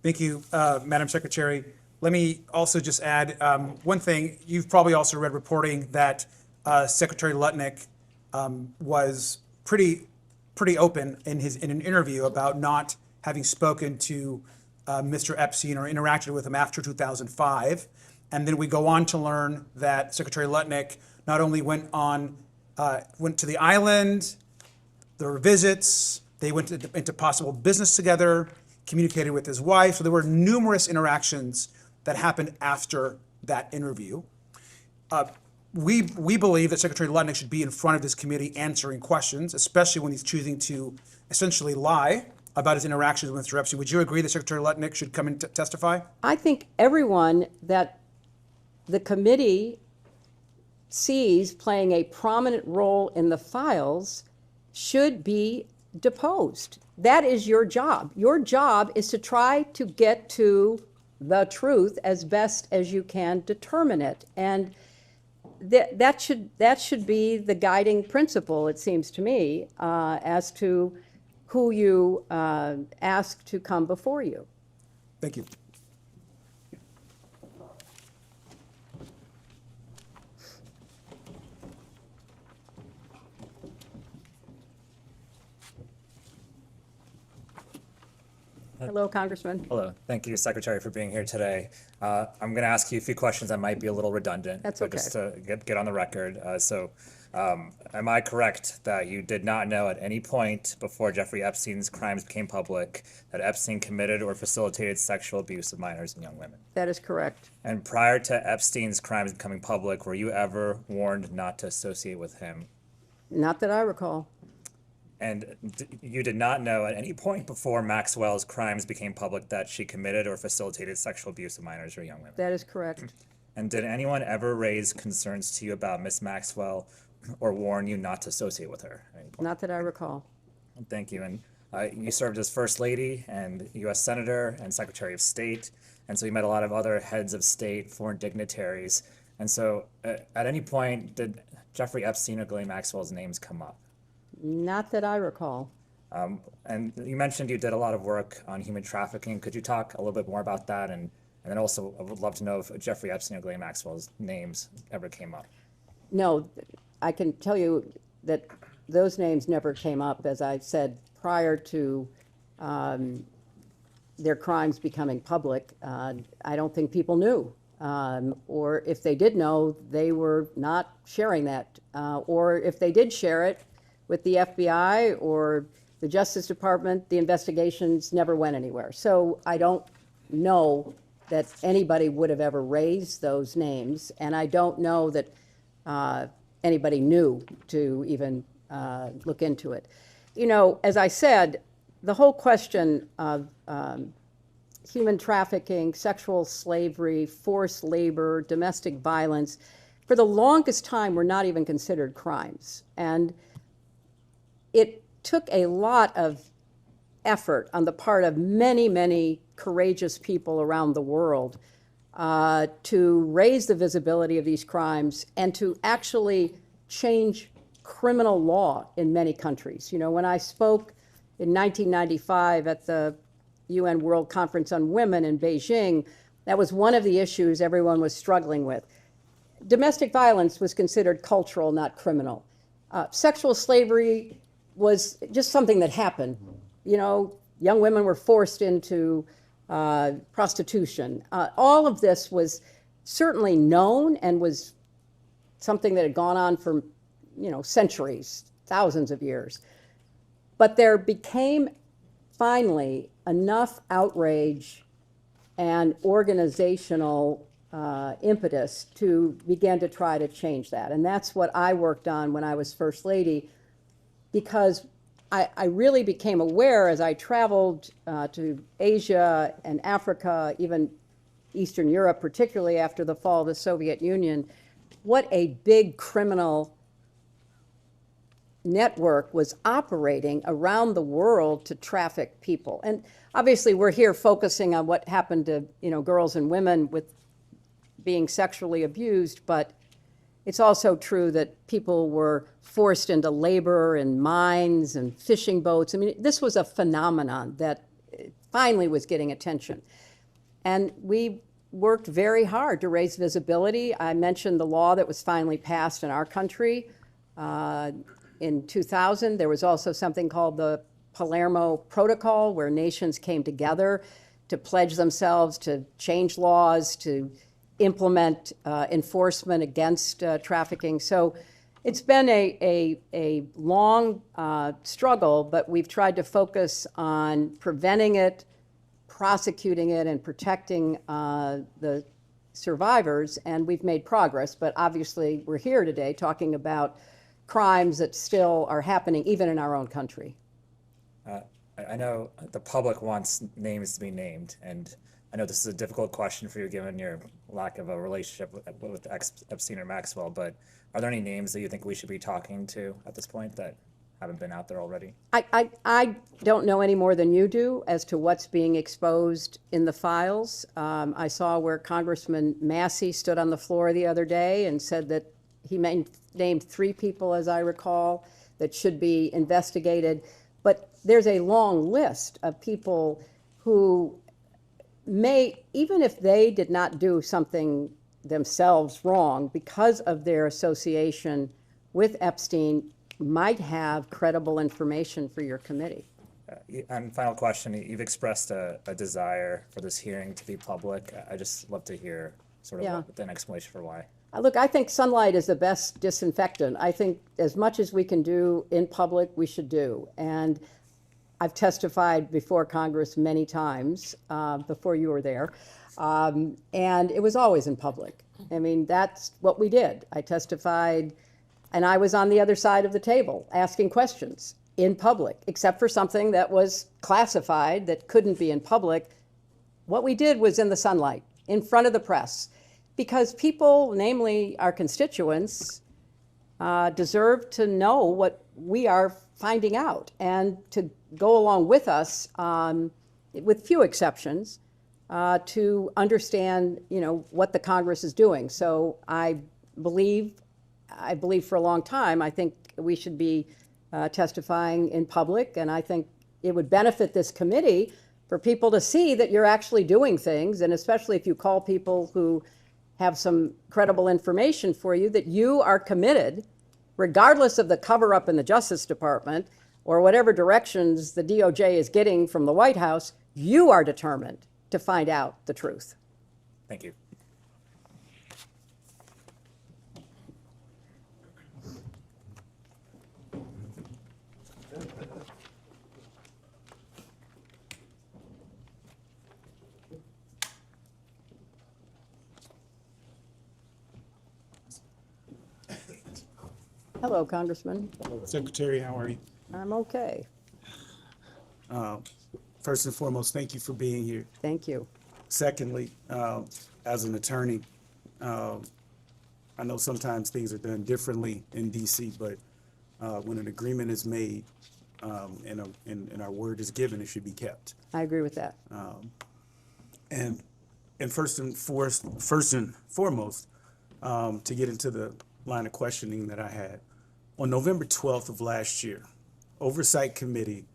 Thank you, Madam Secretary. Let me also just add one thing. You've probably also read reporting that Secretary Lutnick was pretty open in an interview about not having spoken to Mr. Epstein or interacted with him after 2005. And then we go on to learn that Secretary Lutnick not only went to the island, there were visits, they went into possible business together, communicated with his wife. So there were numerous interactions that happened after that interview. We believe that Secretary Lutnick should be in front of this committee answering questions, especially when he's choosing to essentially lie about his interactions with Mr. Epstein. Would you agree that Secretary Lutnick should come and testify? I think everyone that the committee sees playing a prominent role in the files should be deposed. That is your job. Your job is to try to get to the truth as best as you can determine it. And that should be the guiding principle, it seems to me, as to who you ask to come before you. Thank you. Hello, Congressman. Hello. Thank you, Secretary, for being here today. I'm going to ask you a few questions that might be a little redundant. That's but okay. Just to get on the record. Am I correct that you did not know at any point before Jeffrey Epstein's crimes became public that Epstein committed or facilitated sexual abuse of minors and young women? That is correct. And prior to Epstein's crimes becoming public, were you ever warned not to associate with him? Not that I recall. And you did not know at any point before Maxwell's crimes became public that she committed or facilitated sexual abuse of minors or young women? That is correct. And did anyone ever raise concerns to you about Miss Maxwell or warn you not to associate with her at any point? Not that I recall. Thank you. And you served as First Lady and U.S. Senator and Secretary of State. And so you met a lot of other heads of state, foreign dignitaries. And so at any point, did Jeffrey Epstein or Ghislaine Maxwell's names come up? Not that I recall. And you mentioned you did a lot of work on human trafficking. Could you talk a little bit more about that? And then also, I would love to know if Jeffrey Epstein or Ghislaine Maxwell's names ever came up. No, I can tell you that those names never came up, as I said, prior to their crimes becoming public. I don't think people knew. Or if they did know, they were not sharing that. Or if they did share it with the FBI or the Justice Department, the investigations never went anywhere. So I don't know that anybody would have ever raised those names, and I don't know that anybody knew to even look into it. You know, as I said, the whole question of human trafficking, sexual slavery, forced labor, domestic violence, for the longest time were not even considered crimes. And it took a lot of effort on the part of many, many courageous people around the world to raise the visibility of these crimes and to actually change criminal law in many countries. You know, when I spoke in 1995 at the UN World Conference on Women in Beijing, that was one of the issues everyone was struggling with. Domestic violence was considered cultural, not criminal. Sexual slavery was just something that happened. You know, young women were forced into prostitution. All of this was certainly known and was something that had gone on for, you know, centuries, thousands of years. But there became finally enough outrage and organizational impetus to begin to try to change that. And that's what I worked on when I was First Lady, because I really became aware as I traveled to Asia and Africa, even Eastern Europe, particularly after the fall of the Soviet Union, what a big criminal network was operating around the world to traffic people. And obviously we're here focusing on what happened to, you know, girls and women with being sexually abused, but it's also true that people were forced into labor in mines and fishing boats. I mean, this was a phenomenon that finally was getting attention. And we worked very hard to raise visibility. I mentioned the law that was finally passed in our country in 2000. There was also something called the Palermo Protocol, where nations came together to pledge themselves to change laws, to implement enforcement against trafficking. So it's been a long struggle, but we've tried to focus on preventing it, prosecuting it, and protecting the survivors, and we've made progress. But obviously, we're here today talking about crimes that still are happening even in our own country. I know the public wants names to be named, and I know this is a difficult question for you given your lack of a relationship with Epstein or Maxwell, but are there any names that you think we should be talking to at this point that haven't been out there already? I don't know any more than you do as to what's being exposed in the files. I saw where Congressman Massey stood on the floor the other day and said that he named 3 people, as I recall, that should be investigated. But there's a long list of people who may, even if they did not do something themselves wrong, because of their association with Epstein, might have credible information for your committee. And final question, you've expressed a desire for this hearing to be public. I just love to hear sort of an explanation for why. Look, I think sunlight is the best disinfectant. I think as much as we can do in public, we should do. And I've testified before Congress many times, before you were there, and it was always in public. I mean, that's what we did. I testified, and I was on the other side of the table asking questions in public, except for something that was classified that couldn't be in public. What we did was in the sunlight, in front of the press, because people, namely our constituents, deserve to know what we are finding out and to go along with us, with few exceptions, to understand, what the Congress is doing. So I believe for a long time, I think we should be testifying in public, and I think it would benefit this committee for people to see that you're actually doing things, and especially if you call people who have some credible information for you, that you are committed, regardless of the cover-up in the Justice Department or whatever directions the DOJ is getting from the White House, you are determined to find out the truth. Thank you. Hello, Congressman. Secretary, how are you? I'm okay. First and foremost, thank you for being here. Thank you. Secondly, as an attorney, I know sometimes things are done differently in DC, but when an agreement is made and our word is given, it should be kept. I agree with that. And first and foremost, to get into the line of questioning that I had, on November 12th of last year, Oversight Committee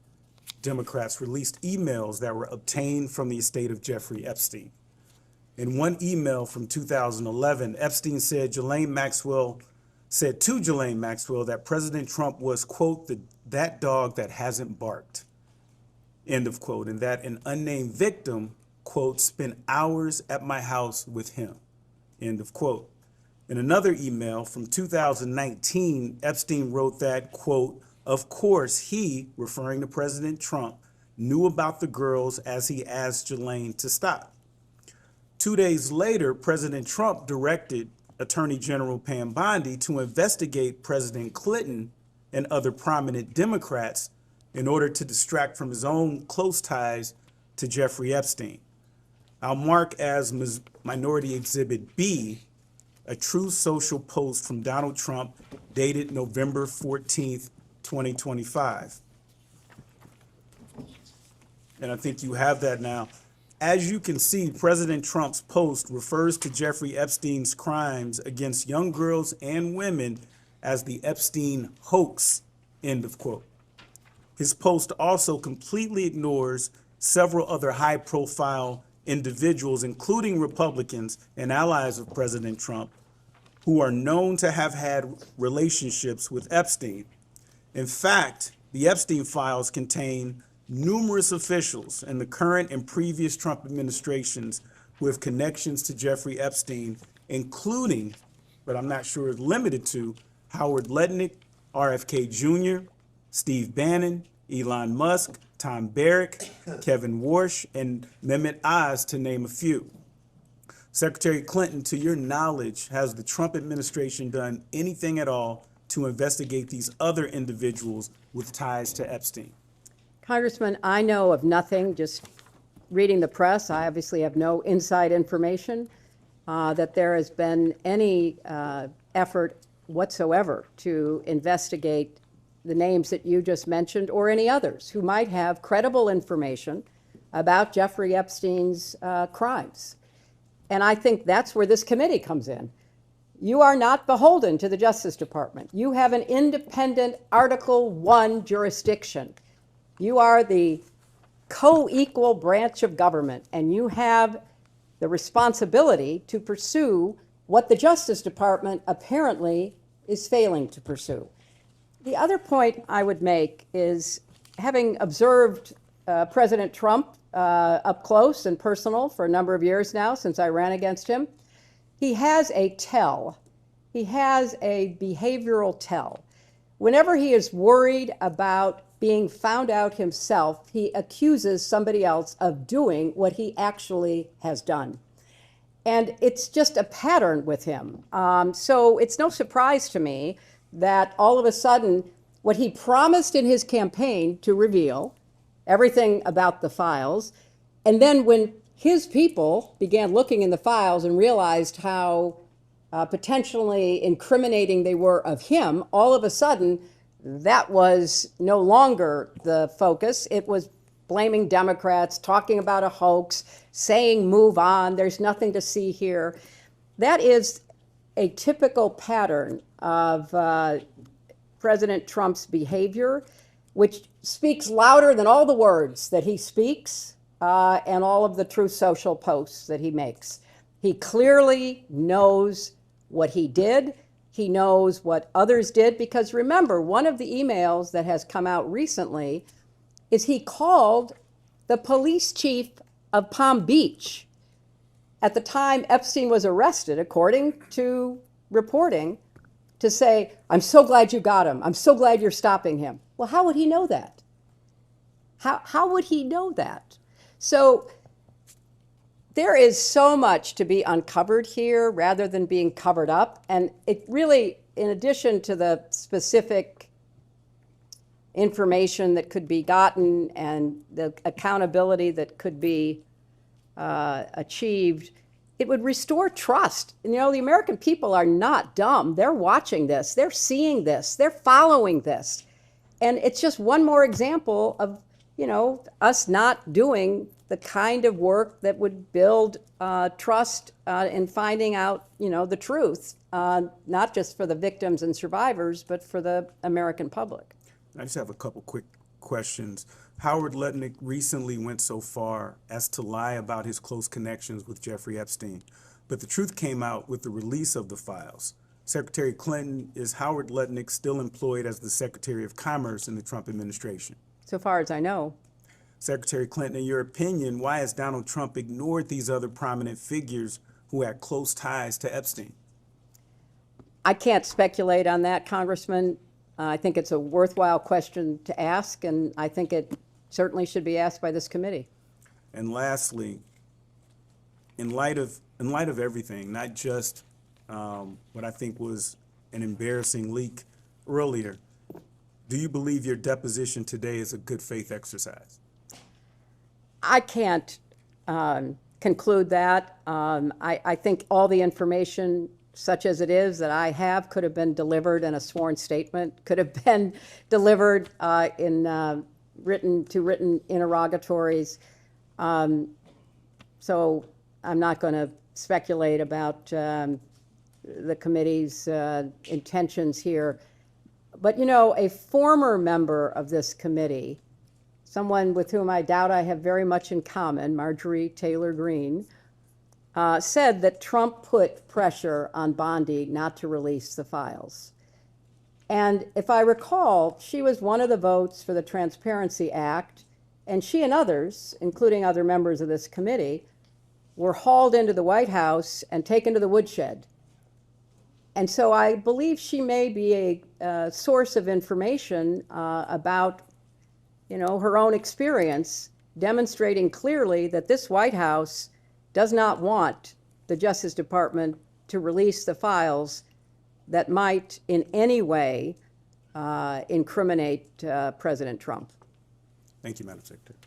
Democrats released emails that were obtained from the estate of Jeffrey Epstein. In one email from 2011, Epstein said to Ghislaine Maxwell that President Trump was, quote, that dog that hasn't barked, end of quote, and that an unnamed victim, quote, spent hours at my house with him, end of quote. In another email from 2019, Epstein wrote that, quote, of course he, referring to President Trump, knew about the girls as he asked Ghislaine to stop. 2 days later, President Trump directed Attorney General Pam Bondi to investigate President Clinton and other prominent Democrats in order to distract from his own close ties to Jeffrey Epstein. I'll mark as Minority Exhibit B a True Social post from Donald Trump dated November 14th, 2025. And I think you have that now. As you can see, President Trump's post refers to Jeffrey Epstein's crimes against young girls and women as the Epstein hoax, end of quote. His post also completely ignores several other high-profile individuals, including Republicans and allies of President Trump, who are known to have had relationships with Epstein. In fact, the Epstein files contain numerous officials in the current and previous Trump administrations who have connections to Jeffrey Epstein, including, but I'm not sure limited to, Howard Lutnick, RFK Jr., Steve Bannon, Elon Musk, Tom Barrack, Kevin Warsh, and Mehmet Oz, to name a few. Secretary Clinton, to your knowledge, has the Trump administration done anything at all to investigate these other individuals with ties to Epstein? Congressman, I know of nothing, just reading the press. I obviously have no inside information that there has been any effort whatsoever to investigate the names that you just mentioned or any others who might have credible information about Jeffrey Epstein's crimes. And I think that's where this committee comes in. You are not beholden to the Justice Department. You have an independent Article I jurisdiction. You are the co-equal branch of government, and you have the responsibility to pursue what the Justice Department apparently is failing to pursue. The other point I would make is, having observed President Trump up close and personal for a number of years now since I ran against him, he has a tell. He has a behavioral tell. Whenever he is worried about being found out himself, he accuses somebody else of doing what he actually has done. And it's just a pattern with him. So it's no surprise to me that all of a sudden, what he promised in his campaign to reveal, everything about the files, and then when his people began looking in the files and realized how potentially incriminating they were of him, all of a sudden, that was no longer the focus. It was blaming Democrats, talking about a hoax, saying move on, there's nothing to see here. That is a typical pattern of President Trump's behavior, which speaks louder than all the words that he speaks and all of the Truth Social posts that he makes. He clearly knows what he did. He knows what others did, because remember, one of the emails that has come out recently is he called the police chief of Palm Beach at the time Epstein was arrested, according to reporting, to say, I'm so glad you got him. I'm so glad you're stopping him. Well, how would he know that? How would he know that? So there is so much to be uncovered here rather than being covered up. And it really, in addition to the specific information that could be gotten and the accountability that could be achieved, it would restore trust. And, you know, the American people are not dumb. They're watching this. They're seeing this. They're following this. And it's just one more example of, you know, us not doing the kind of work that would build trust in finding out, you know, the truth, not just for the victims and survivors, but for the American public. I just have a couple quick questions. Howard Lutnick recently went so far as to lie about his close connections with Jeffrey Epstein, but the truth came out with the release of the files. Secretary Clinton, is Howard Lutnick still employed as the Secretary of Commerce in the Trump administration? So far as I know. Secretary Clinton, in your opinion, why has Donald Trump ignored these other prominent figures who had close ties to Epstein? I can't speculate on that, Congressman. I think it's a worthwhile question to ask, and I think it certainly should be asked by this committee. And lastly, in light of everything, not just what I think was an embarrassing leak earlier, do you believe your deposition today is a good faith exercise? I can't conclude that. I think all the information, such as it is, that I have could have been delivered in a sworn statement, could have been delivered in written interrogatories. So I'm not going to speculate about the committee's intentions here. But, you know, a former member of this committee someone with whom I doubt I have very much in common, Marjorie Taylor Greene, said that Trump put pressure on Bondi not to release the files. And if I recall, she was one of the votes for the Transparency Act, and she and others, including other members of this committee, were hauled into the White House and taken to the woodshed. And so I believe she may be a source of information about, her own experience, demonstrating clearly that this White House does not want the Justice Department to release the files that might in any way incriminate President Trump. Thank you, Madam Secretary.